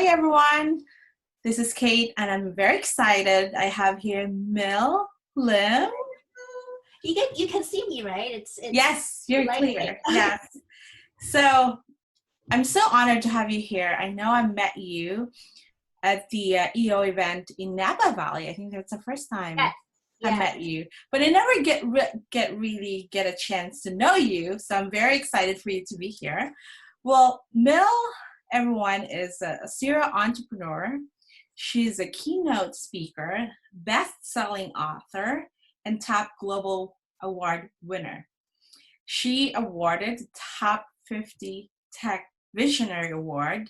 everyone. This is Kate, and I'm very excited. I have here Mil Lim. You can see me, right? It's Yes, you're clear. Yes. So I'm so honored to have you here. I know I met you at the EO event in Napa Valley. I think that's the first time I met you, but I never really get a chance to know you. So I'm very excited for you to be here. Well, Mil, everyone, is a serial entrepreneur. She's a keynote speaker, best-selling author, and top global award winner. She awarded Top 50 Tech Visionary Award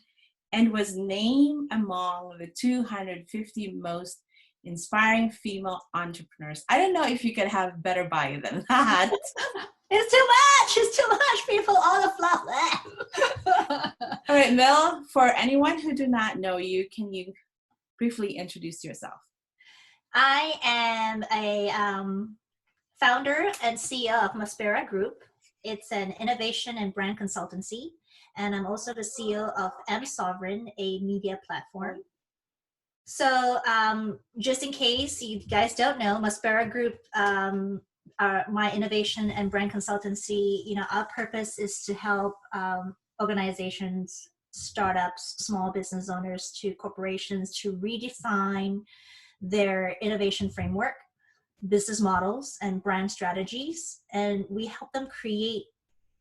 and was named among the 250 most inspiring female entrepreneurs. I don't know if you could have better bio than that. It's too much. It's too much. People all the fluff. All right, Mil, for anyone who do not know you, can you briefly introduce yourself? I am a founder and CEO of Maspira Group. It's an innovation and brand consultancy. And I'm also the CEO of M Sovereign, a media platform. So just in case you guys don't know, Maspira Group, my innovation and brand consultancy, our purpose is to help organizations, startups, small business owners to corporations to redefine their innovation framework, business models, and brand strategies. And we help them create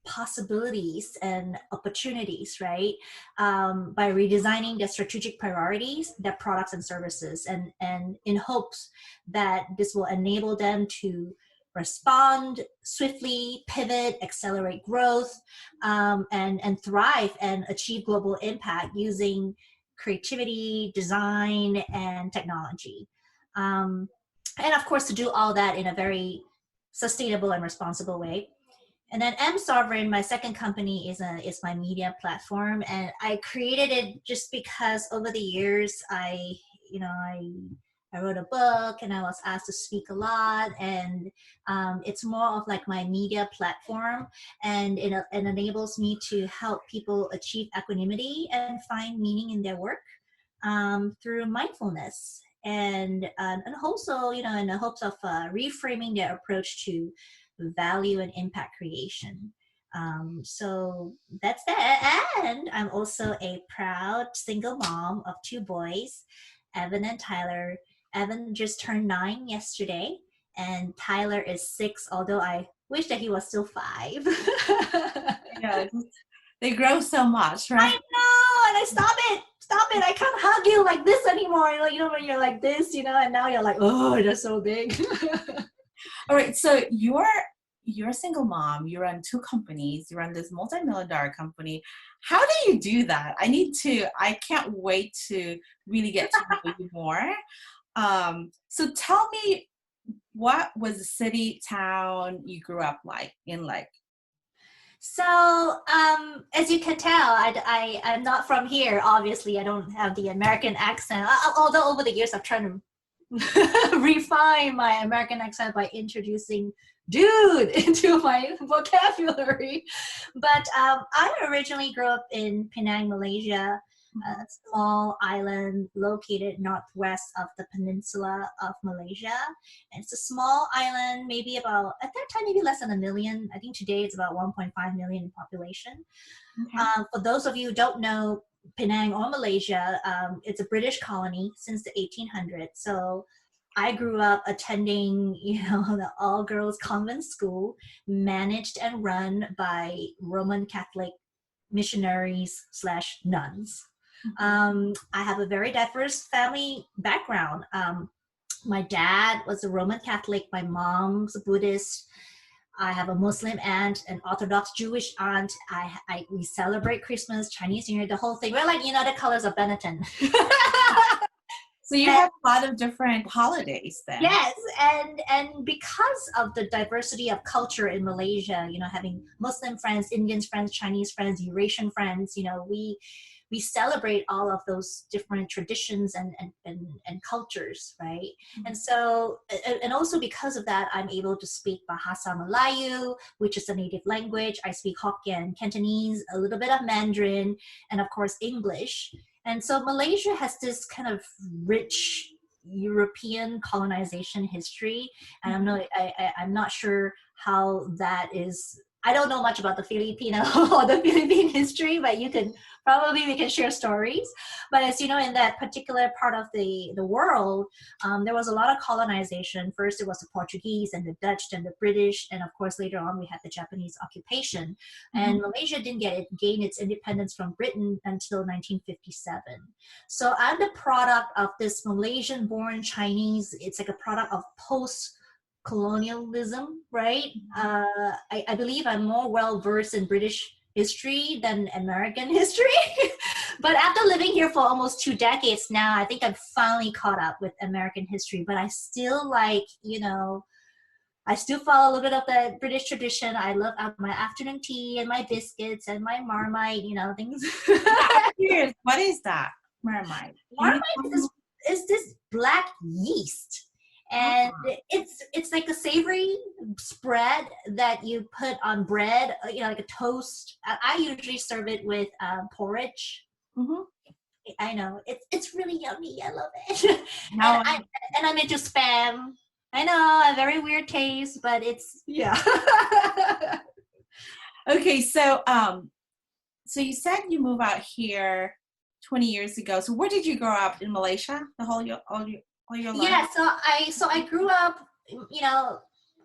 possibilities and opportunities, right? By redesigning their strategic priorities, their products and services, and in hopes that this will enable them to respond swiftly, pivot, accelerate growth, and thrive and achieve global impact using creativity, design, and technology. And of course, to do all that in a very sustainable and responsible way. And then M Sovereign, my second company, is my media platform, and I created it just because over the years I wrote a book and I was asked to speak a lot, and it's more of like my media platform, and it enables me to help people achieve equanimity and find meaning in their work through mindfulness, and also in the hopes of reframing their approach to value and impact creation. So that's that. And I'm also a proud single mom of two boys, Evan and Tyler. Evan just turned 9 yesterday, and Tyler is 6, although I wish that he was still 5. Yeah, they grow so much, right? I know, and I stop it, I can't hug you like this anymore. When you're like this, and now you're like, oh, they're so big. All right, so you're a single mom, you run 2 companies, you run this multi-million-dollar company. How do you do that? I can't wait to really get to know you more. So tell me, what was the city, town you grew up in? So as you can tell, I'm not from here. Obviously, I don't have the American accent, although over the years I've tried to refine my American accent by introducing dude into my vocabulary. But I originally grew up in Penang, Malaysia, a small island located northwest of the peninsula of Malaysia. And it's a small island, maybe about, at that time, maybe less than 1 million. I think today it's about 1.5 million in population. Okay. For those of you who don't know Penang or Malaysia, it's a British colony since the 1800s. So I grew up attending, the all-girls convent school managed and run by Roman Catholic missionaries / nuns. I have a very diverse family background. My dad was a Roman Catholic. My mom's a Buddhist. I have a Muslim aunt, an Orthodox Jewish aunt. We celebrate Christmas, Chinese New Year, the whole thing. We're like, the colors of Benetton. So you have a lot of different holidays then. Yes, and because of the diversity of culture in Malaysia, having Muslim friends, Indian friends, Chinese friends, Eurasian friends, we celebrate all of those different traditions and cultures, right? Mm-hmm. And so, and also because of that, I'm able to speak Bahasa Melayu, which is a native language. I speak Hokkien, Cantonese, a little bit of Mandarin, and of course English. And so Malaysia has this kind of rich European colonization history, and I'm not sure how that is. I don't know much about the Filipino or the Philippine history, but we can share stories. But as you know, in that particular part of the world, there was a lot of colonization. First, it was the Portuguese and the Dutch and the British, and of course later on we had the Japanese occupation. And Malaysia didn't gain its independence from Britain until 1957. So I'm the product of this Malaysian-born Chinese. It's like a product of post-colonialism, right? I believe I'm more well-versed in British history than American history. But after living here for almost 2 decades now, I think I've finally caught up with American history. But I still I still follow a little bit of the British tradition. I love my afternoon tea and my biscuits and my Marmite, things. Cheers. What is that? Marmite. Marmite is this black yeast. And it's like a savory spread that you put on bread, like a toast. I usually serve it with porridge. I know it's really yummy. I love it. And I'm into spam. I know, a very weird taste, but it's Okay, so so you said you moved out here 20 years ago. So where did you grow up in Malaysia? All your life? Yeah, so I grew up,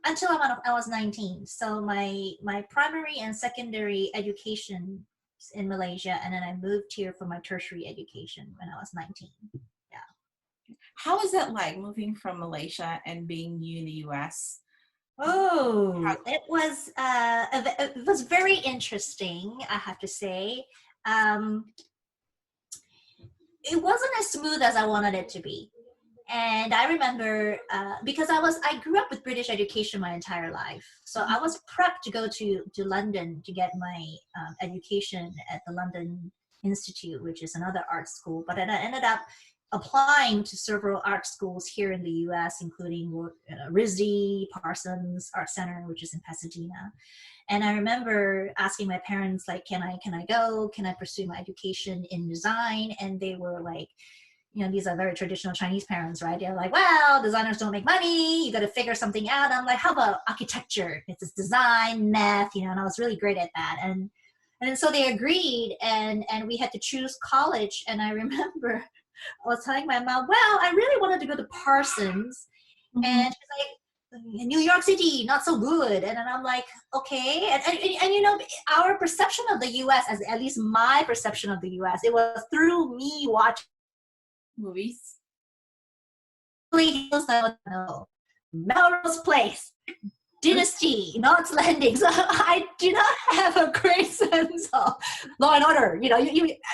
until I was 19. So my primary and secondary education in Malaysia, and then I moved here for my tertiary education when I was 19. Yeah. How is it like moving from Malaysia and being new in the US? Oh, it was very interesting, I have to say. It wasn't as smooth as I wanted it to be. And I remember because I grew up with British education my entire life. So I was prepped to go to London to get my education at the London Institute, which is another art school. But then I ended up applying to several art schools here in the US, including RISD, Parsons Art Center, which is in Pasadena. And I remember asking my parents, like, can I go? Can I pursue my education in design? And they were like, these are very traditional Chinese parents, right? They're like, well, designers don't make money. You got to figure something out. I'm like, how about architecture? It's just design, math, and I was really great at that. And so they agreed, and we had to choose college. And I remember I was telling my mom, well, I really wanted to go to Parsons. And she's like, New York City, not so good. And then I'm like, okay. And our perception of the U.S., as at least my perception of the U.S., it was through me watching movies. Melrose Place, Dynasty, Knots Landing. So I do not have a great sense of law and order.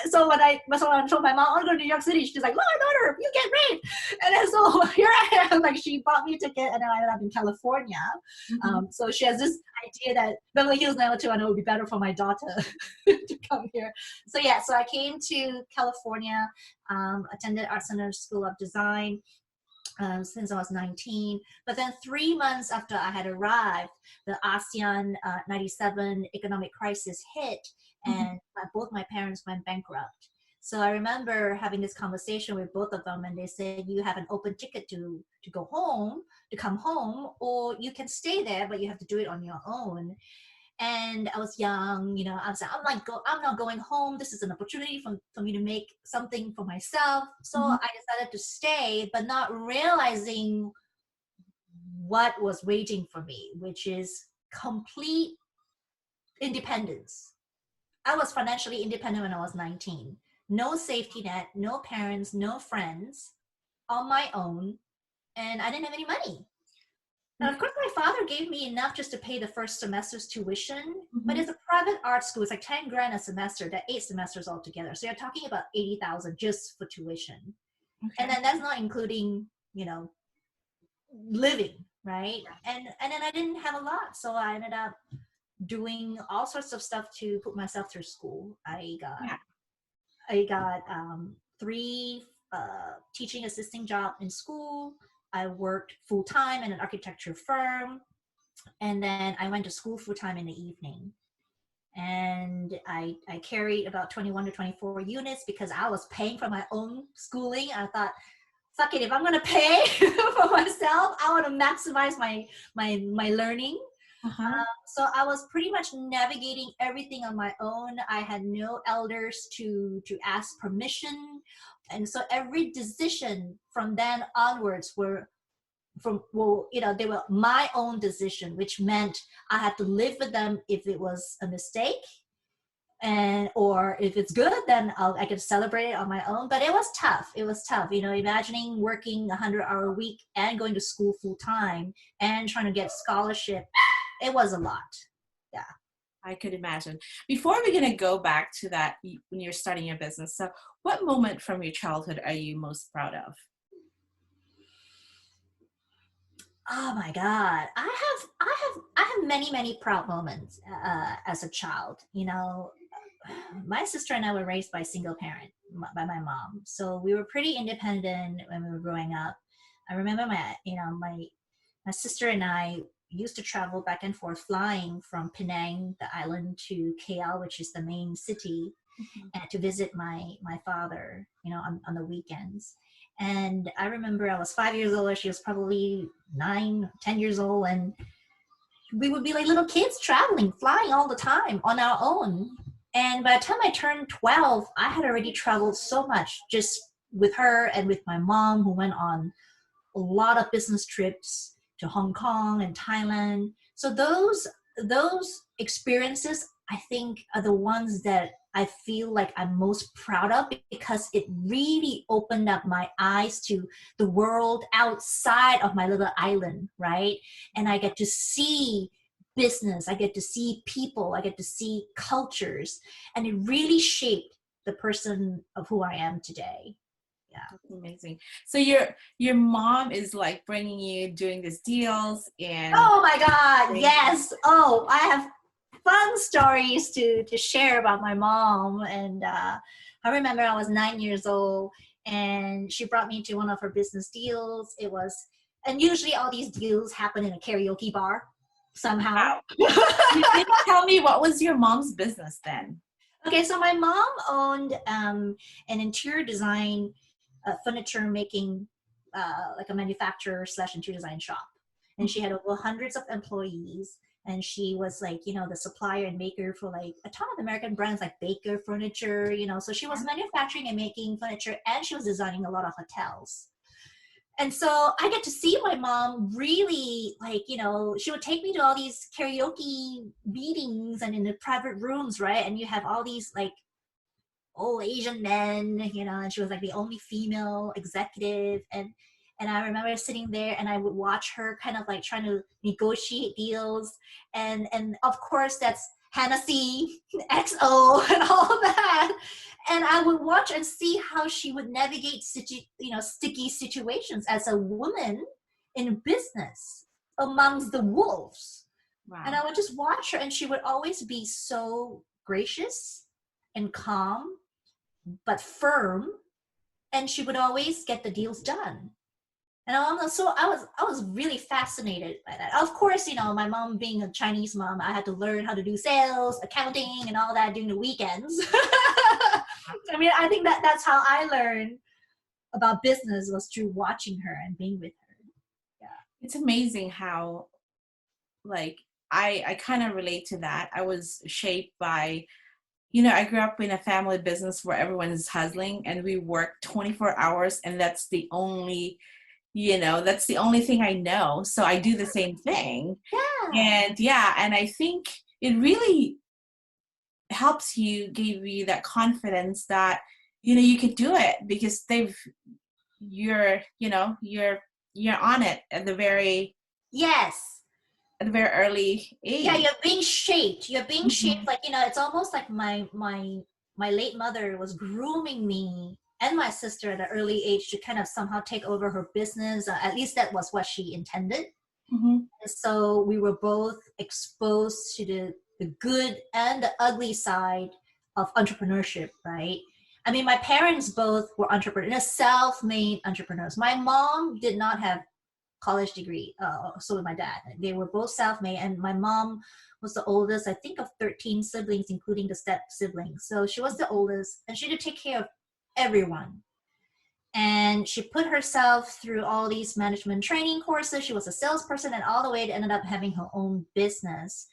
So when I told my mom, I want to go to New York City, she's like, law and order, you get raped. And then so here I am, like she bought me a ticket, and then I ended up in California. So she has this idea that Beverly Hills 90210 would be better for my daughter to come here. So so I came to California, attended Art Center School of Design. Since I was 19. But then 3 months after I had arrived, the ASEAN 97 economic crisis hit, and both my parents went bankrupt. So I remember having this conversation with both of them, and they said, you have an open ticket to go home, to come home, or you can stay there, but you have to do it on your own. And I was young, I was like, I'm not going home. This is an opportunity for me to make something for myself. So I decided to stay, but not realizing what was waiting for me, which is complete independence. I was financially independent when I was 19. No safety net, no parents, no friends, on my own. And I didn't have any money. And of course, my father gave me enough just to pay the first semester's tuition, but it's a private art school. It's like 10 grand a semester, that 8 semesters altogether. So you're talking about 80,000 just for tuition. And then that's not including, living, right? And then I didn't have a lot. So I ended up doing all sorts of stuff to put myself through school. I got 3 teaching assisting job in school. I worked full-time in an architecture firm, and then I went to school full-time in the evening. and I carried about 21 to 24 units because I was paying for my own schooling. I thought, fuck it, if I'm gonna pay for myself, I want to maximize my learning. Uh-huh. So I was pretty much navigating everything on my own. I had no elders to ask permission, and so every decision from then onwards were they were my own decision, which meant I had to live with them if it was a mistake, and or if it's good, then I could celebrate it on my own. But it was tough. It was tough, imagining working 100-hour week and going to school full time and trying to get scholarship. It was a lot. Yeah. I could imagine. Before we're going to go back to that when you're starting your business, so what moment from your childhood are you most proud of? Oh my God. I have many proud moments as a child. My sister and I were raised by a single parent, by my mom. So we were pretty independent when we were growing up. I remember my sister and I used to travel back and forth flying from Penang, the island, to KL, which is the main city, and to visit my father, on the weekends. And I remember I was 5 years old. She was probably 9, 10 years old. And we would be like little kids traveling, flying all the time on our own. And by the time I turned 12, I had already traveled so much just with her and with my mom, who went on a lot of business trips to Hong Kong and Thailand. So those experiences, I think, are the ones that I feel like I'm most proud of, because it really opened up my eyes to the world outside of my little island, right? And I get to see business, I get to see people, I get to see cultures, and it really shaped the person of who I am today. Yeah. That's amazing. So your mom is like bringing you doing these deals and Oh my God, yes. Oh, I have fun stories to share about my mom. And I remember I was 9 years old, and she brought me to one of her business deals. And usually all these deals happen in a karaoke bar somehow. wow. You didn't tell me what was your mom's business then. Okay, so my mom owned an interior design furniture making, like a manufacturer / interior design shop. And she had over hundreds of employees. And she was like, the supplier and maker for like a ton of American brands like Baker Furniture, so she was manufacturing and making furniture, and she was designing a lot of hotels. And so I get to see my mom really, like, she would take me to all these karaoke meetings and in the private rooms, right? And you have all these like old Asian men, and she was like the only female executive. And I remember sitting there, and I would watch her kind of like trying to negotiate deals. And of course that's Hennessy, XO, and all that. And I would watch and see how she would navigate sticky situations as a woman in business amongst the wolves. Wow. And I would just watch her, and she would always be so gracious and calm, but firm, and she would always get the deals done. And so I was really fascinated by that. Of course, my mom being a Chinese mom, I had to learn how to do sales, accounting, and all that during the weekends. I mean, I think that's how I learned about business, was through watching her and being with her. Yeah. It's amazing how, like, I kind of relate to that. I was shaped by, I grew up in a family business where everyone is hustling and we work 24 hours, and that's the only thing I know. So I do the same thing. Yeah. And I think it really helps you, give you that confidence that, you could do it, because you're on it at the very early age. Yeah, you're being shaped. Like, it's almost like my late mother was grooming me and my sister at an early age to kind of somehow take over her business. At least that was what she intended. And so we were both exposed to the good and the ugly side of entrepreneurship, right? I mean, my parents both were entrepreneurs, self-made entrepreneurs. My mom did not have college degree. So did my dad. They were both self-made, and my mom was the oldest, I think, of 13 siblings, including the step siblings. So she was the oldest, and she had to take care of everyone. And she put herself through all these management training courses. She was a salesperson, and all the way to ended up having her own business.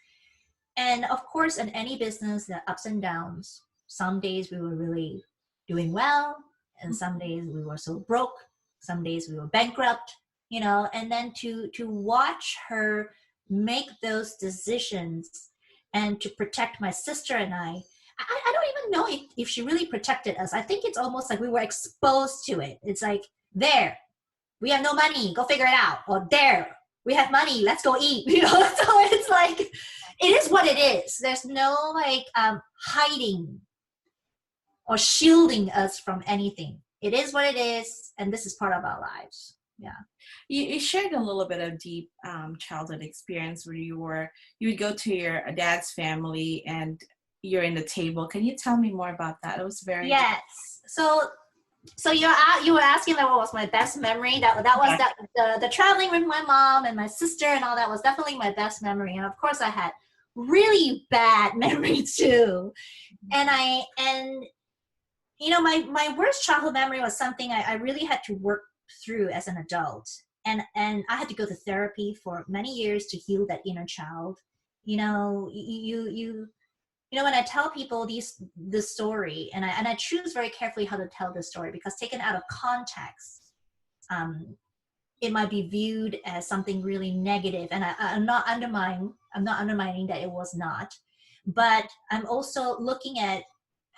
And of course, in any business, there are ups and downs. Some days we were really doing well, and some days we were so broke. Some days we were bankrupt, you know. And then to watch her make those decisions and to protect my sister and I don't even know if she really protected us. I think it's almost like we were exposed to it. It's like, there, we have no money, go figure it out. Or there, we have money, let's go eat. You know, so it's like, it is what it is. There's no like hiding or shielding us from anything. It is what it is, and this is part of our lives. Yeah. You shared a little bit of deep childhood experience where you would go to your dad's family and you're in the table. Can you tell me more about that? It was very yes. So you were asking like what was my best memory? That was the traveling with my mom and my sister and all that was definitely my best memory. And of course I had really bad memories too. And you know, my worst childhood memory was something I really had to work through as an adult. And I had to go to therapy for many years to heal that inner child. You know, you know, when I tell people this story, and I choose very carefully how to tell this story, because taken out of context, it might be viewed as something really negative. And I'm not undermining that it was not, but I'm also looking at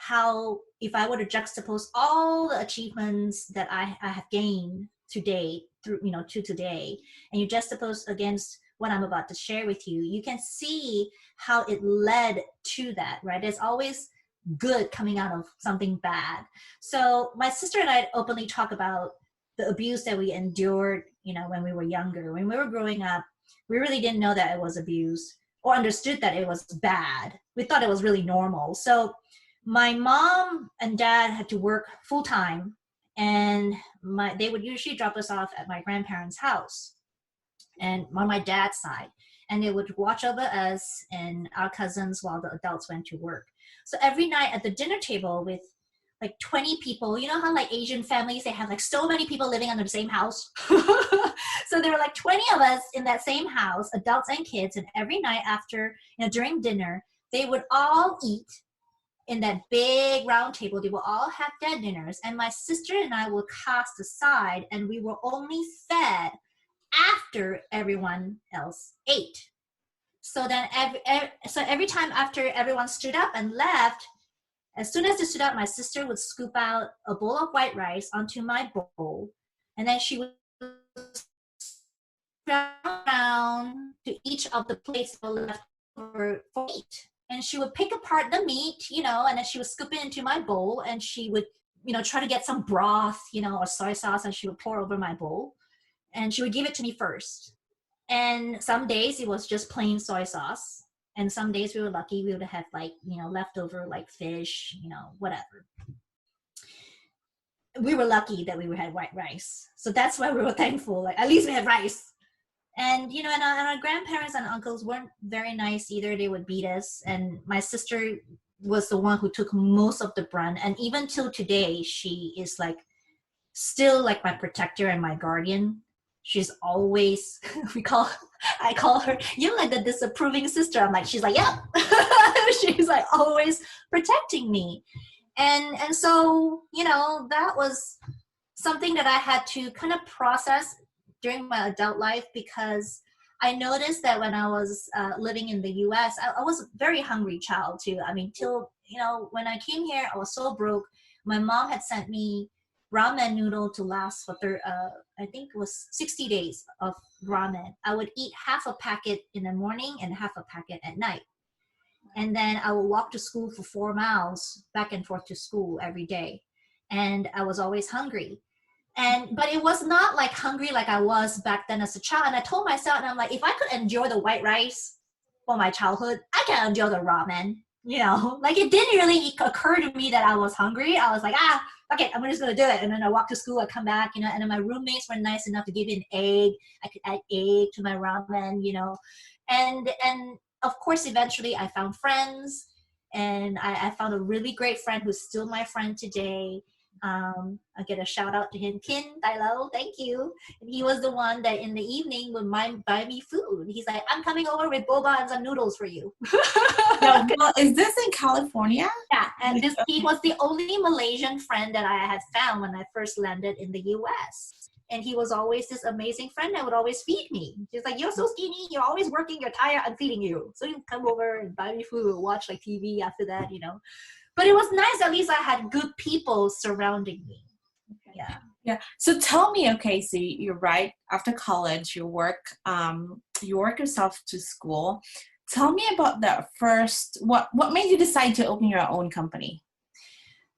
how, if I were to juxtapose all the achievements that I have gained today through, you know, to today, and you juxtapose against what I'm about to share with you, you can see how it led to that, right? There's always good coming out of something bad. So my sister and I openly talk about the abuse that we endured, you know, when we were younger. When we were growing up, we really didn't know that it was abuse or understood that it was bad. We thought it was really normal. So my mom and dad had to work full time, and they would usually drop us off at my grandparents' house and on my dad's side, and they would watch over us and our cousins while the adults went to work. So every night at the dinner table with like 20 people, you know how like Asian families, they have like so many people living under the same house. So there were like 20 of us in that same house, adults and kids, and every night after, you know, during dinner, they would all eat in that big round table. They will all have their dinners, and my sister and I will cast aside, and we were only fed after everyone else ate. So then every time after everyone stood up and left, as soon as they stood up, my sister would scoop out a bowl of white rice onto my bowl, and then she would around to each of the plates that were left over for meat. And she would pick apart the meat, you know, and then she would scoop it into my bowl, and she would, you know, try to get some broth, you know, or soy sauce, and she would pour over my bowl, and she would give it to me first. And some days it was just plain soy sauce, and some days we were lucky, we would have like, you know, leftover like fish, you know, whatever. We were lucky that we had white rice, so that's why we were thankful, like at least we had rice. And you know, and our grandparents and uncles weren't very nice either. They would beat us, and my sister was the one who took most of the brunt, and even till today she is like still like my protector and my guardian. She's always I call her, you know, like the disapproving sister. I'm like, she's like, yeah. She's like always protecting me. And so, you know, that was something that I had to kind of process during my adult life, because I noticed that when I was living in the US, I was a very hungry child too. I mean, till, you know, when I came here, I was so broke. My mom had sent me ramen noodle to last for I think it was 60 days of ramen. I would eat half a packet in the morning and half a packet at night. And then I would walk to school for 4 miles back and forth to school every day. And I was always hungry. But it was not like hungry like I was back then as a child. And I told myself, and I'm like, if I could endure the white rice for my childhood, I can endure the ramen. Like it didn't really occur to me that I was hungry. I was like, okay, I'm just gonna do it. And then I walk to school, I come back, and then my roommates were nice enough to give me an egg. I could add egg to my ramen, and of course, eventually I found friends, and I found a really great friend who's still my friend today. I get a shout out to him, Kin Dailo, thank you. And he was the one that in the evening would buy me food. He's like, I'm coming over with boba and some noodles for you. No, well, is this in California? Yeah, and he was the only Malaysian friend that I had found when I first landed in the US. And he was always this amazing friend that would always feed me. He's like, you're so skinny, you're always working, you're tired, I'm feeding you. So you come over and buy me food, watch like TV after that, But it was nice, at least I had good people surrounding me. Yeah. Yeah. So tell me, okay, so you're right after college, you work yourself to school. Tell me about that first, what made you decide to open your own company?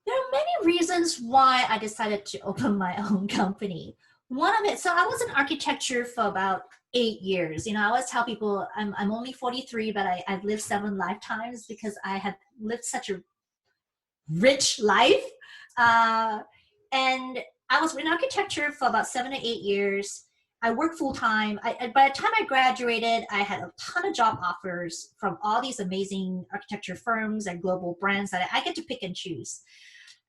There are many reasons why I decided to open my own company. One of it, so I was in architecture for about 8 years. I always tell people I'm only 43, but I've lived 7 lifetimes because I have lived such a rich life. And I was in architecture for about 7 to 8 years. I worked full time. By the time I graduated, I had a ton of job offers from all these amazing architecture firms and global brands that I get to pick and choose.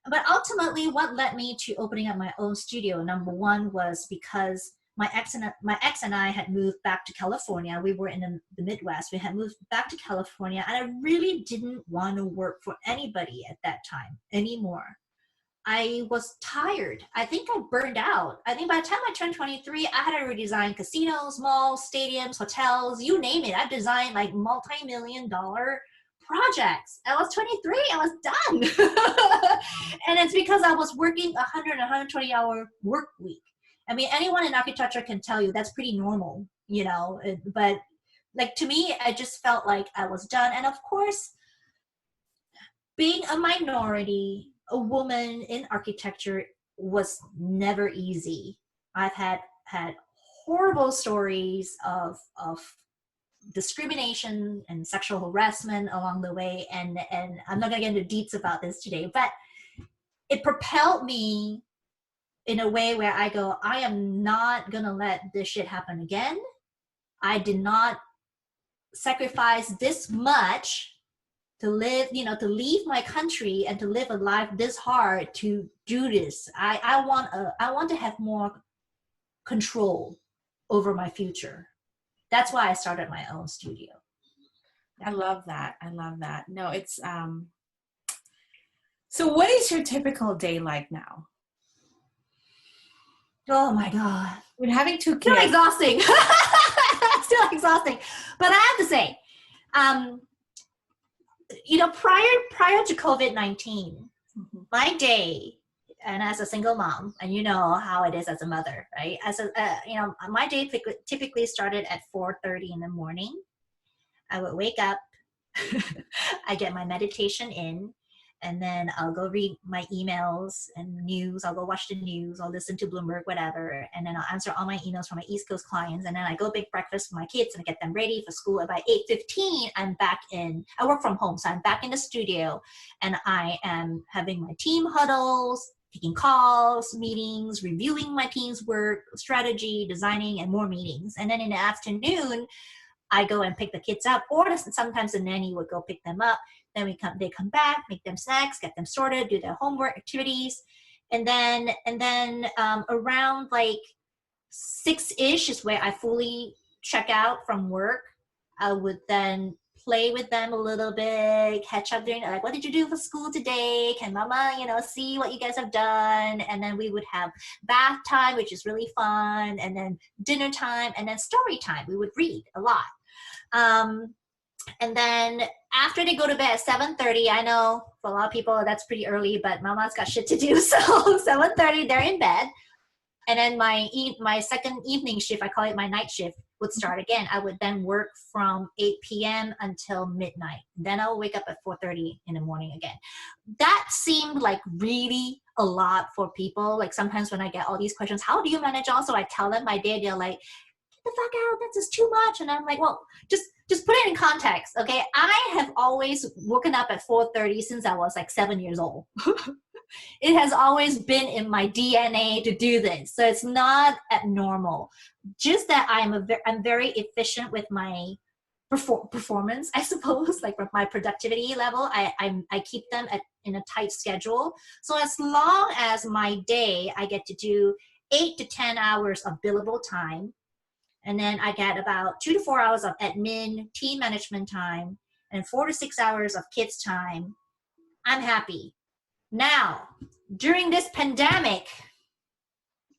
But ultimately, what led me to opening up my own studio, number one, was because my ex and I had moved back to California. We were in the Midwest. We had moved back to California, and I really didn't want to work for anybody at that time anymore. I was tired. I think I burned out. I think by the time I turned 23, I had already designed casinos, malls, stadiums, hotels, you name it. I've designed like multi-million-dollar projects. I was 23, I was done. And it's because I was working 100, 120 hour work week. I mean, anyone in architecture can tell you that's pretty normal, but like to me, I just felt like I was done. And of course, being a minority, a woman in architecture was never easy. I've had horrible stories of discrimination and sexual harassment along the way, and I'm not going to get into deets about this today, but it propelled me in a way where I go, I am not going to let this shit happen again. I did not sacrifice this much to live, to leave my country and to live a life this hard to do this. I want to have more control over my future. That's why I started my own studio. I love that. No, it's so what is your typical day like now? Oh my God. With having 2 kids. Still exhausting. Still exhausting. But I have to say, prior to COVID-19, my day, and as a single mom, and you know how it is as a mother, right? My day typically started at 4:30 in the morning. I would wake up, I get my meditation in, and then I'll go read my emails and news. I'll go watch the news. I'll listen to Bloomberg, whatever. And then I'll answer all my emails from my East Coast clients. And then I go make breakfast for my kids and I get them ready for school. And by 8:15, I work from home. So I'm back in the studio and I am having my team huddles, taking calls, meetings, reviewing my team's work, strategy, designing, and more meetings. And then in the afternoon, I go and pick the kids up, or sometimes the nanny would go pick them up. Then they come back, make them snacks, get them sorted, do their homework activities. And then around like 6-ish is where I fully check out from work. I would then play with them a little bit, catch up during, like, what did you do for school today? Can mama, see what you guys have done? And then we would have bath time, which is really fun. And then dinner time, and then story time. We would read a lot. And then after they go to bed at 7:30, I know for a lot of people that's pretty early, but mama's got shit to do. So 7:30, they're in bed. And then my second evening shift, I call it my night shift, would start again. I would then work from 8 p.m. until midnight. Then I will wake up at 4:30 in the morning again. That seemed like really a lot for people. Like sometimes when I get all these questions, how do you manage also? I tell them my day, they're like, get the fuck out, that's just too much. And I'm like, well, just just put it in context, okay? I have always woken up at 4:30 since I was like 7 years old. It has always been in my DNA to do this, so it's not abnormal. Just that I'm very efficient with my performance, I suppose, like my productivity level. I keep them in a tight schedule. So as long as my day, I get to do 8 to 10 hours of billable time, and then I get about 2 to 4 hours of admin, team management time, and 4 to 6 hours of kids time, I'm happy. Now, during this pandemic,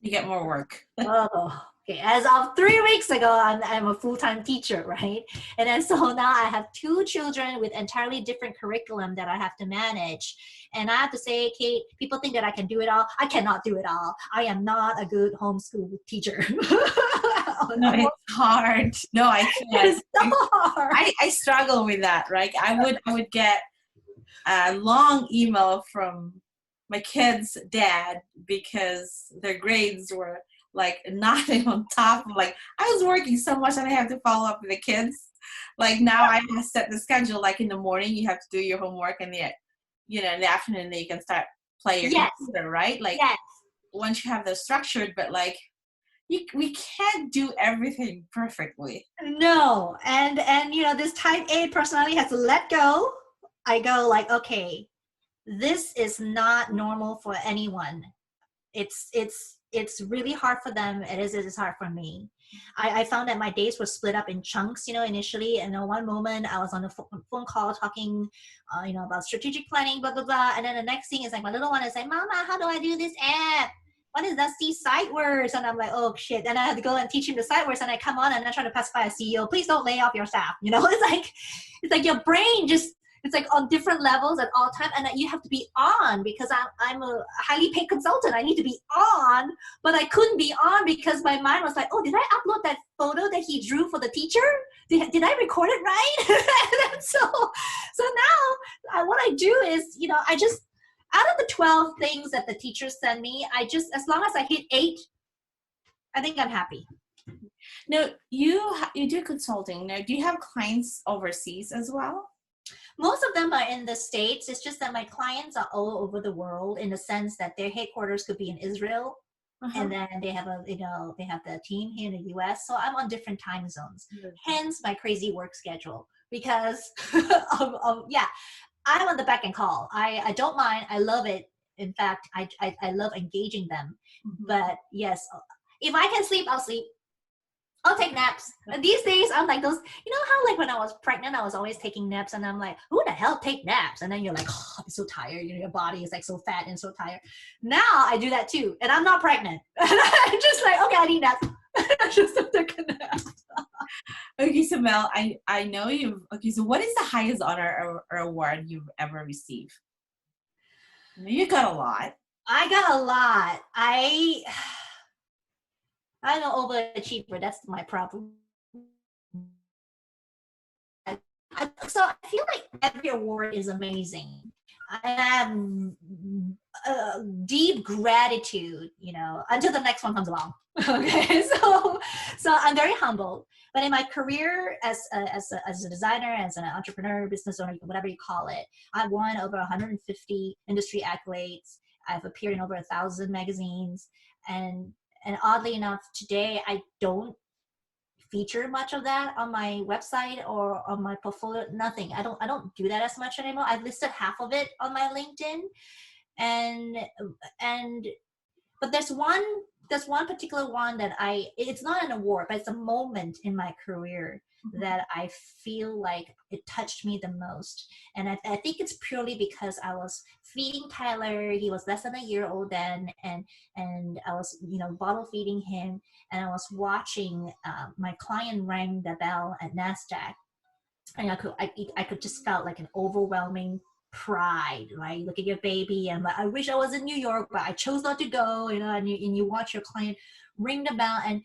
You get more work. oh, okay. As of 3 weeks ago, I'm a full-time teacher, right? And then so now I have 2 children with entirely different curriculum that I have to manage. And I have to say, Kate, people think that I can do it all. I cannot do it all. I am not a good homeschool teacher. No, it's hard. No, I can't. It's so hard. I struggle with that, right? I would get a long email from my kid's dad because their grades were like not on top of, like, I was working so much and I have to follow up with the kids. Like now I have to set the schedule, like in the morning you have to do your homework, and in the afternoon then you can start playing your computer, right? Like once you have those structured, but like we can't do everything perfectly. No, and this type A personality has to let go. I go like, okay, this is not normal for anyone. It's really hard for them. It's hard for me. I found that my days were split up in chunks, initially. And then one moment I was on a phone call talking, about strategic planning, blah, blah, blah. And then the next thing is like my little one is like, Mama, how do I do this app? What is that? See sight words? And I'm like, oh shit. And I had to go and teach him the sight words. And I come on and I try to pacify a CEO. Please don't lay off your staff. It's like your brain just, it's like on different levels at all time, and you have to be on because I'm a highly paid consultant. I need to be on, but I couldn't be on because my mind was like, oh, did I upload that photo that he drew for the teacher? Did I record it right? so now what I do is, I just, out of the 12 things that the teachers send me, I just, as long as I hit 8, I think I'm happy. Now, you do consulting. Now, do you have clients overseas as well? Most of them are in the States. It's just that my clients are all over the world in the sense that their headquarters could be in Israel. And then they have they have the team here in the US. So I'm on different time zones. Hence my crazy work schedule because I'm on the beck and call. I don't mind. I love it. In fact, I love engaging them. But yes, if I can sleep, I'll sleep. I'll take naps. And these days, I'm like those, how like when I was pregnant, I was always taking naps, and I'm like, who the hell take naps? And then you're like, oh, I'm so tired. Your body is like so fat and so tired. Now I do that too, and I'm not pregnant. And I'm just like, okay, I need naps. I just take a nap. Okay, so Mel, I know so what is the highest honor or award you've ever received? You got a lot. I got a lot. I'm an overachiever. That's my problem. So I feel like every award is amazing. I have deep gratitude, until the next one comes along. Okay, so I'm very humbled. But in my career as a designer, as an entrepreneur, business owner, whatever you call it, I've won over 150 industry accolades. I've appeared in over 1,000 magazines, and oddly enough, today I don't feature much of that on my website or on my portfolio. Nothing. I don't do that as much anymore. I've listed half of it on my LinkedIn, but there's one particular one that it's not an award, but it's a moment in my career that I feel like it touched me the most. And I think it's purely because I was feeding Tyler. He was less than a year old then, and I was, bottle feeding him, and I was watching my client ring the bell at NASDAQ, and I could just felt like an overwhelming pride, right? Look at your baby, and I wish I was in New York, but I chose not to go, and you watch your client ring the bell, and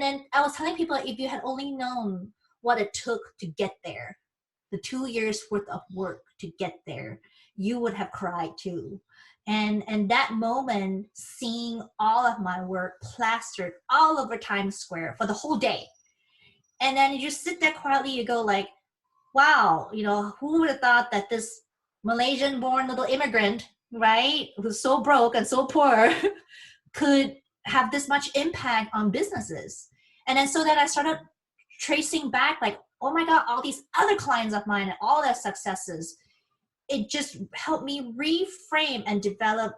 then I was telling people, if you had only known what it took to get there, the 2 years worth of work to get there, you would have cried too. And that moment, seeing all of my work plastered all over Times Square for the whole day, And then you just sit there quietly, you go like, wow, who would have thought that this Malaysian born little immigrant, right, who's so broke and so poor could have this much impact on businesses. And then so then I started tracing back like, oh my God, all these other clients of mine and all their successes. It just helped me reframe and develop,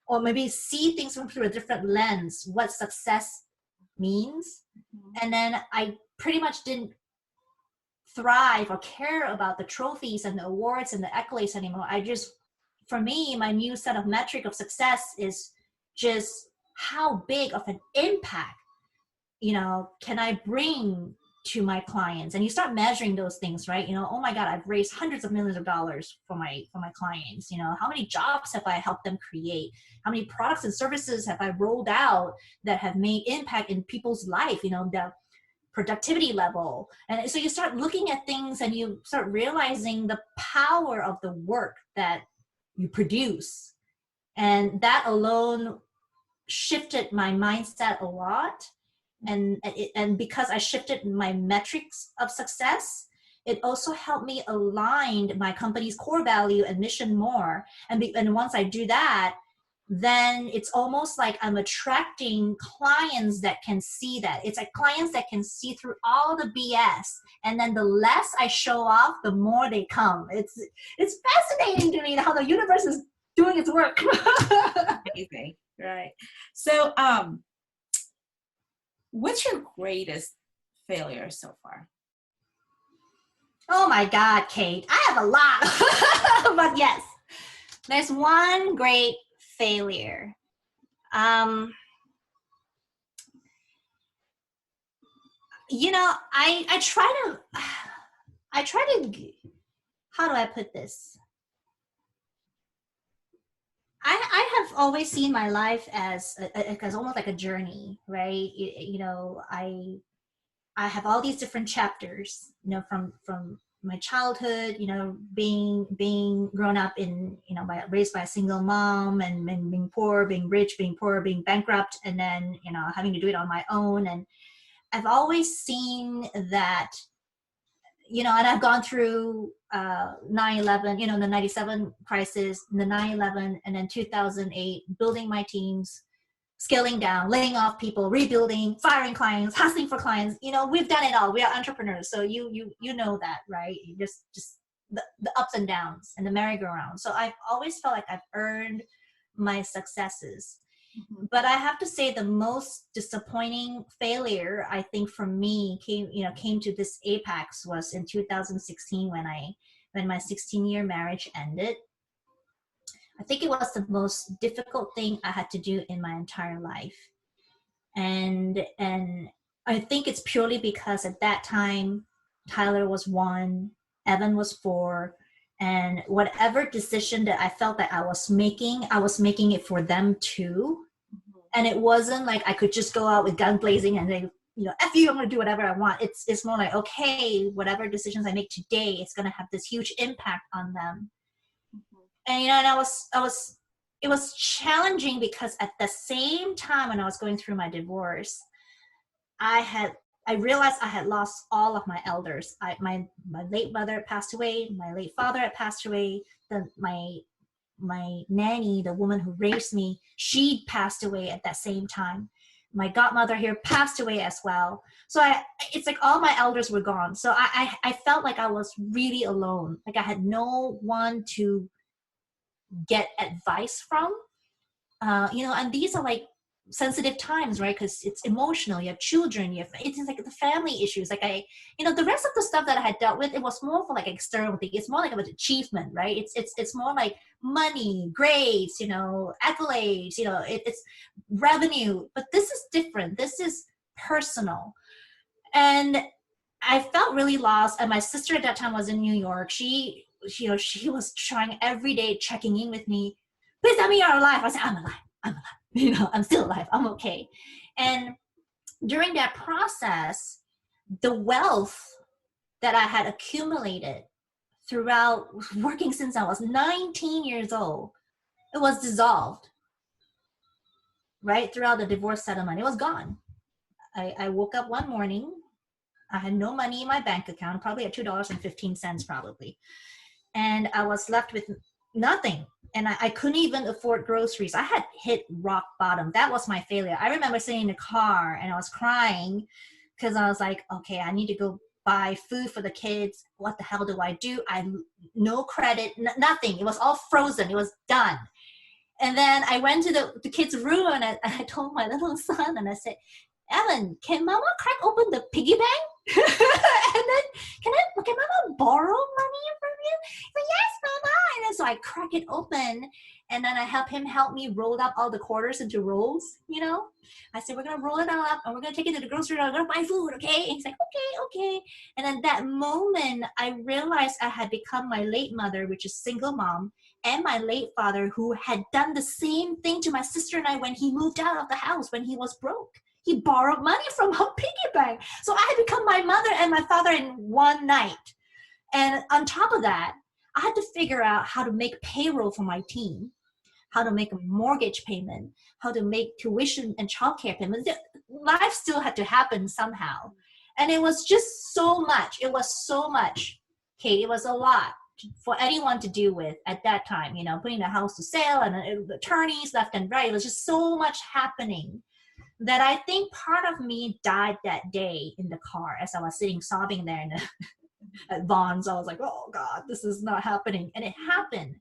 or maybe see things from through a different lens, what success means. And then I pretty much didn't thrive or care about the trophies and the awards and the accolades anymore. For me, my new set of metric of success is just how big of an impact, can I bring to my clients. And you start measuring those things, right? Oh my God, I've raised hundreds of millions of dollars for my clients. How many jobs have I helped them create? How many products and services have I rolled out that have made impact in people's life? The productivity level. And so you start looking at things and you start realizing the power of the work that you produce. And that alone shifted my mindset a lot. And because I shifted my metrics of success, it also helped me align my company's core value and mission more. And once I do that, then it's almost like I'm attracting clients that can see that. It's like clients that can see through all the BS. And then the less I show off, the more they come. It's fascinating to me how the universe is doing its work. Amazing. Right. So, what's your greatest failure so far? Oh my God, Kate, I have a lot. But yes, there's one great failure. I try to, how do I put this? I have always seen my life as almost like a journey, right? I have all these different chapters, from my childhood, being grown up in, raised by a single mom and being poor, being rich, being poor, being bankrupt, and then, having to do it on my own. And I've always seen that, and I've gone through 9/11, the 97 crisis, the 9/11, and then 2008, building my teams, scaling down, laying off people, rebuilding, firing clients, hustling for clients. We've done it all. We are entrepreneurs. So you know that, right? Just the ups and downs and the merry-go-round. So I've always felt like I've earned my successes. Mm-hmm. But I have to say the most disappointing failure, I think, for me came to this apex was in 2016 when my 16-year marriage ended. I think it was the most difficult thing I had to do in my entire life. And I think it's purely because at that time, Tyler was 1, Evan was 4, and whatever decision that I felt that I was making it for them too. Mm-hmm. And it wasn't like I could just go out with gun blazing and say, F you, I'm going to do whatever I want. It's more like, okay, whatever decisions I make today, it's going to have this huge impact on them. And it was challenging because at the same time when I was going through my divorce, I realized I had lost all of my elders. My late mother had passed away, my late father had passed away, my nanny, the woman who raised me, she passed away at that same time. My godmother here passed away as well. So it's like all my elders were gone. So I felt like I was really alone. Like I had no one to get advice from, and these are like sensitive times, right? Because it's emotional. You have children. It's like the family issues. Like the rest of the stuff that I had dealt with, it was more for like external thing. It's more like about achievement, right? It's more like money, grades, accolades. It's revenue. But this is different. This is personal, and I felt really lost. And my sister at that time was in New York. She was trying every day, checking in with me. Please tell me you're alive. I said, I'm alive. I'm still alive. I'm okay. And during that process, the wealth that I had accumulated throughout working since I was 19 years old, it was dissolved, right? Throughout the divorce settlement, it was gone. I woke up one morning I had no money in my bank account, probably at $2.15 probably. And I was left with nothing. And I couldn't even afford groceries. I had hit rock bottom. That was my failure. I remember sitting in the car and I was crying because I was like, okay, I need to go buy food for the kids. What the hell do I do? No credit, nothing. It was all frozen. It was done. And then I went to the kids' room and I told my little son and I said, Ellen, can mama crack open the piggy bank? And then, can mama borrow money from you? He said, yes, mama. And then so I crack it open and then I help me roll up all the quarters into rolls, you know? I said, we're going to roll it all up and we're going to take it to the grocery store. I'm going to buy food, okay? And he's like, okay. And then that moment, I realized I had become my late mother, which is single mom, and my late father, who had done the same thing to my sister and I when he moved out of the house, when he was broke. He borrowed money from her piggy bank. So I had become my mother and my father in one night. And on top of that, I had to figure out how to make payroll for my team, how to make a mortgage payment, how to make tuition and childcare payments. Life still had to happen somehow. And it was just so much. It was so much, Kate. It was a lot for anyone to deal with at that time, you know, putting the house to sale and attorneys left and right. It was just so much happening that I think part of me died that day in the car as I was sitting sobbing there at Vaughn's. I was like, oh God, this is not happening. And it happened.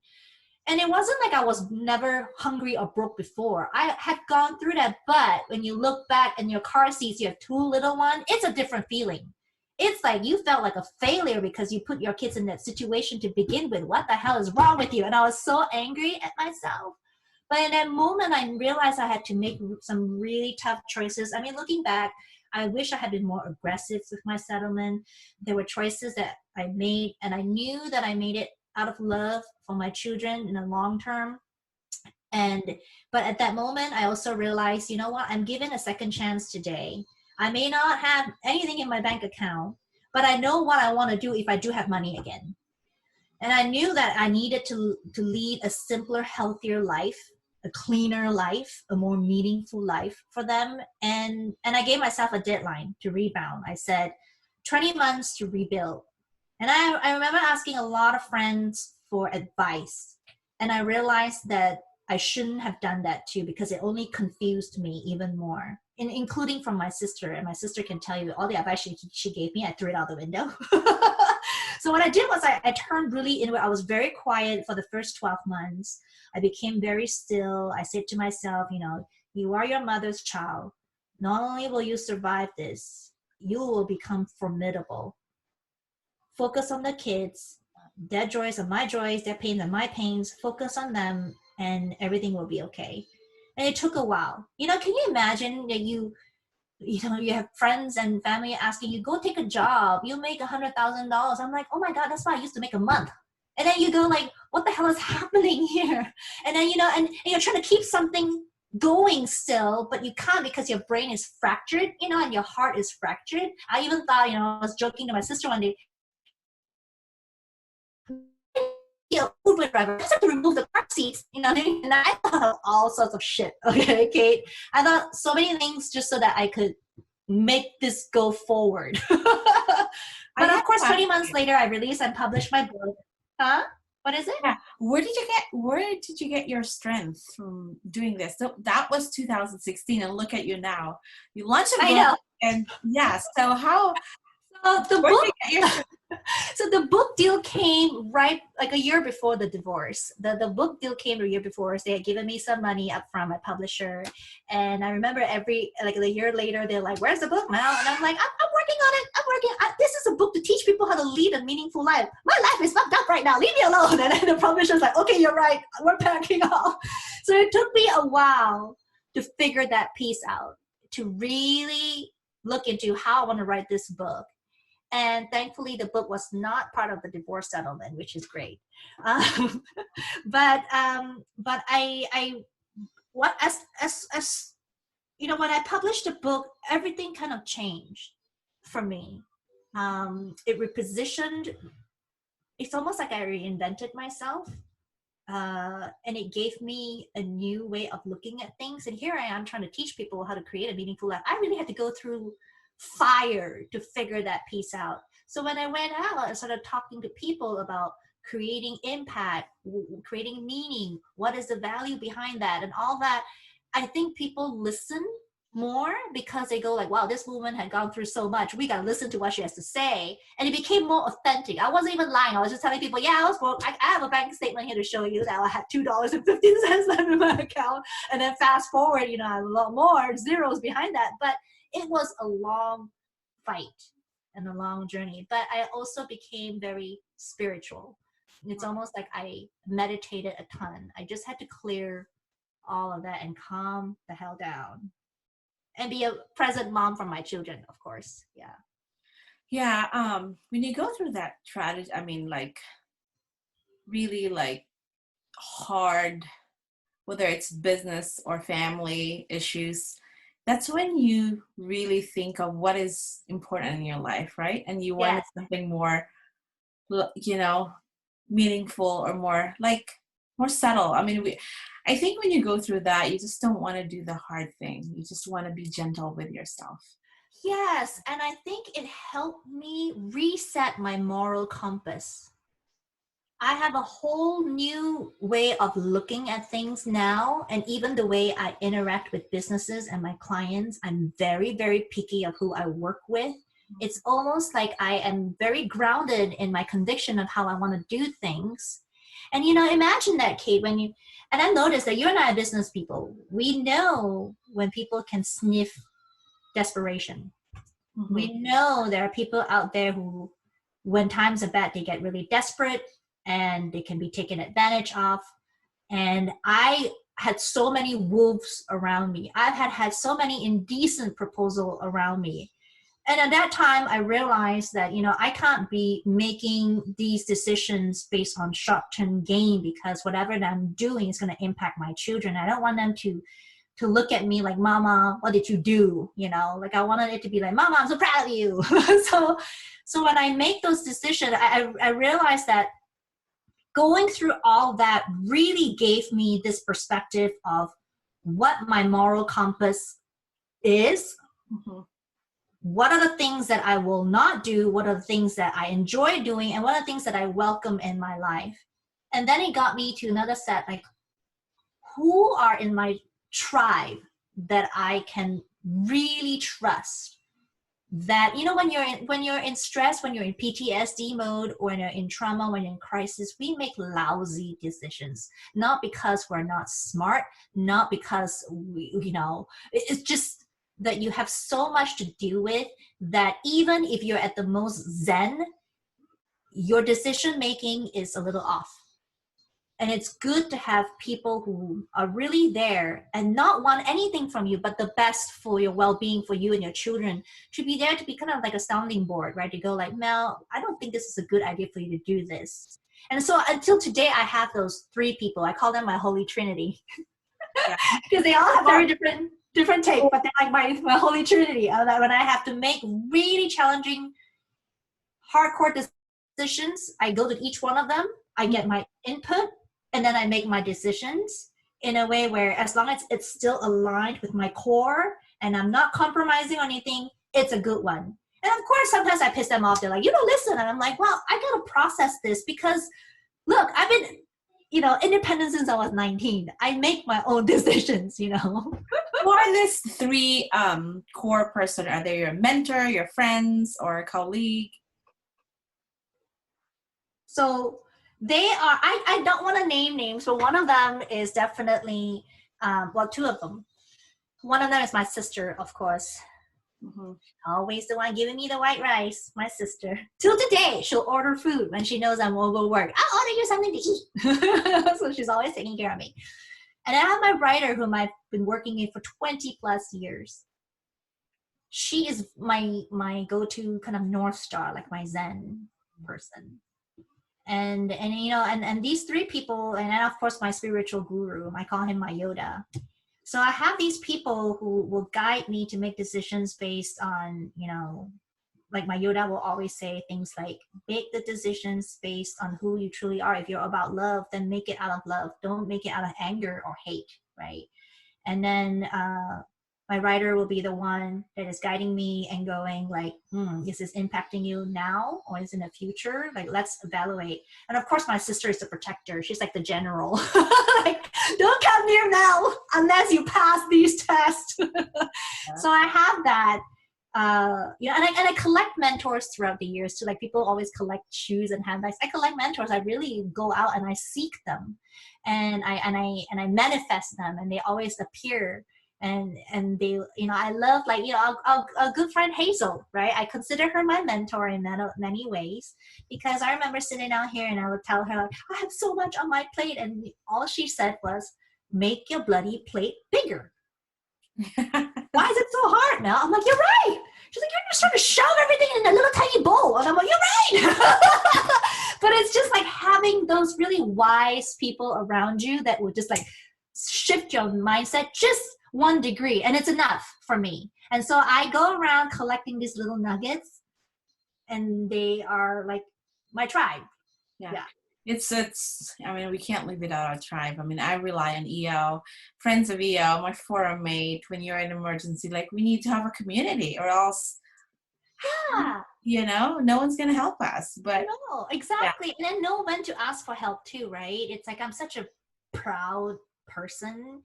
And it wasn't like I was never hungry or broke before. I had gone through that, but when you look back in your car seats, you have two little ones, it's a different feeling. It's like you felt like a failure because you put your kids in that situation to begin with. What the hell is wrong with you? And I was so angry at myself. But in that moment, I realized I had to make some really tough choices. I mean, looking back, I wish I had been more aggressive with my settlement. There were choices that I made, and I knew that I made it out of love for my children in the long term. But at that moment, I also realized, you know what? I'm given a second chance today. I may not have anything in my bank account, but I know what I want to do if I do have money again. And I knew that I needed to lead a simpler, healthier life, a cleaner life, a more meaningful life for them. And I gave myself a deadline to rebound. I said 20 months to rebuild. And I remember asking a lot of friends for advice. And I realized that I shouldn't have done that too, because it only confused me even more, including from my sister. And my sister can tell you all the advice she gave me, I threw it out the window. So what I did was I turned really inward. I was very quiet for the first 12 months. I became very still. I said to myself, you know, you are your mother's child. Not only will you survive this, you will become formidable. Focus on the kids. Their joys are my joys. Their pains are my pains. Focus on them and everything will be okay. And it took a while. You know, can you imagine that you have friends and family asking you, go take a job, you make $100,000. I'm like, oh my God, that's what I used to make a month. And then you go like, what the hell is happening here? And then, you know, and you're trying to keep something going still, but you can't because your brain is fractured, you know, and your heart is fractured. I even thought, you know, I was joking to my sister one day, Uber driver, I just have to remove the car seats, you know, and I thought of all sorts of shit, okay, Kate? I thought so many things just so that I could make this go forward. But of course, 20 months later, I released and published my book. Huh? What is it? Yeah. Where did you get your strength from doing this? So that was 2016, and look at you now. You launched a book. I know. And yes, so how the book so the book deal came right like a year before the divorce. The book deal came a year before. So they had given me some money up from my publisher, and I remember a year later they're like, where's the book now? And I'm like, I'm working on it. This is a book to teach people how to lead a meaningful life. My life is fucked up right now, leave me alone. And then the publisher's like, okay, you're right, we're packing off. So it took me a while to figure that piece out, to really look into how I want to write this book. And thankfully, the book was not part of the divorce settlement, which is great. But you know, when I published the book, everything kind of changed for me. It repositioned. It's almost like I reinvented myself, and it gave me a new way of looking at things. And here I am trying to teach people how to create a meaningful life. I really had to go through fire to figure that piece out. So when I went out, I started talking to people about creating impact, creating meaning, what is the value behind that, and all that. I think people listen more because they go like, wow, this woman had gone through so much. We got to listen to what she has to say. And it became more authentic. I wasn't even lying. I was just telling people, yeah, I was broke. I have a bank statement here to show you that I had $2.15 left in my account. And then fast forward, you know, I have a lot more zeros behind that. But it was a long fight and a long journey. But I also became very spiritual. It's almost like I meditated a ton. I just had to clear all of that and calm the hell down. And be a present mom for my children, of course. Yeah. Yeah. When you go through that tragedy, I mean, like really like hard, whether it's business or family issues, that's when you really think of what is important in your life, right? And you want Yes. something more, you know, meaningful or more like more subtle. I mean, I think when you go through that, you just don't want to do the hard thing. You just want to be gentle with yourself. Yes. And I think it helped me reset my moral compass. I have a whole new way of looking at things now. And even the way I interact with businesses and my clients, I'm very, very picky of who I work with. It's almost like I am very grounded in my conviction of how I want to do things. And, you know, imagine that, Kate, and I noticed that you and I are business people. We know when people can sniff desperation. Mm-hmm. We know there are people out there who, when times are bad, they get really desperate and they can be taken advantage of. And I had so many wolves around me. I've had so many indecent proposals around me. And at that time, I realized that, you know, I can't be making these decisions based on short-term gain, because whatever that I'm doing is going to impact my children. I don't want them to look at me like, Mama, what did you do? You know, like I wanted it to be like, Mama, I'm so proud of you. So when I make those decisions, I realized that going through all that really gave me this perspective of what my moral compass is. Mm-hmm. What are the things that I will not do? What are the things that I enjoy doing? And what are the things that I welcome in my life? And then it got me to another set, like, who are in my tribe that I can really trust? That, you know, when you're in stress, when you're in PTSD mode, or when you're in trauma, when you're in crisis, we make lousy decisions. Not because we're not smart, not because we, you know, it's just that you have so much to deal with that even if you're at the most zen, your decision making is a little off. And it's good to have people who are really there and not want anything from you, but the best for your well-being, for you and your children, to be there to be kind of like a sounding board, right? To go like, Mel, I don't think this is a good idea for you to do this. And so until today, I have those three people. I call them my Holy Trinity. Yeah. Because they all have very different take, but they're like my Holy Trinity. That when I have to make really challenging, hardcore decisions, I go to each one of them. I get my input, and then I make my decisions in a way where, as long as it's still aligned with my core and I'm not compromising on anything, it's a good one. And of course, sometimes I piss them off. They're like, you don't listen. And I'm like, well, I got to process this because, look, I've been, you know, independent since I was 19. I make my own decisions, you know. Who are these three core person? Are they your mentor, your friends, or a colleague? So they are, I don't want to name names, but one of them is definitely, well, two of them. One of them is my sister, of course. Mm-hmm. Always the one giving me the white rice, my sister. Till today, she'll order food when she knows I'm overworked. I'll order you something to eat. So she's always taking care of me. And I have my writer, whom I've been working with for 20 plus years. She is my go-to kind of North Star, like my Zen person. And you know, and these three people, and then of course my spiritual guru, I call him my Yoda. So I have these people who will guide me to make decisions based on, you know, like my Yoda will always say things like, make the decisions based on who you truly are. If you're about love, then make it out of love. Don't make it out of anger or hate, right? And then my writer will be the one that is guiding me and going like, is this impacting you now or is it in the future? Like, let's evaluate. And of course, my sister is the protector. She's like the general. Like, don't come near now unless you pass these tests. So I have that. And I collect mentors throughout the years too. Like, people always collect shoes and handbags. I collect mentors. I really go out and I seek them, and I manifest them, and they always appear. And they, I love, like, a good friend, Hazel, right? I consider her my mentor in many ways, because I remember sitting down here and I would tell her, like, I have so much on my plate, and all she said was, make your bloody plate bigger. Why is it so hard, Mel? I'm like, you're right. She's like, you're just trying to shove everything in a little tiny bowl. And I'm like, you're right. But it's just like having those really wise people around you that would just like shift your mindset just 1 degree, and it's enough for me. And so I go around collecting these little nuggets, and they are like my tribe. Yeah. It's I mean, we can't live without our tribe. I mean, I rely on EO, friends of EO, my forum mate. When you're in emergency, like, we need to have a community, or else, no one's gonna help us. But no, exactly. And then know when to ask for help too, right? It's like, I'm such a proud person.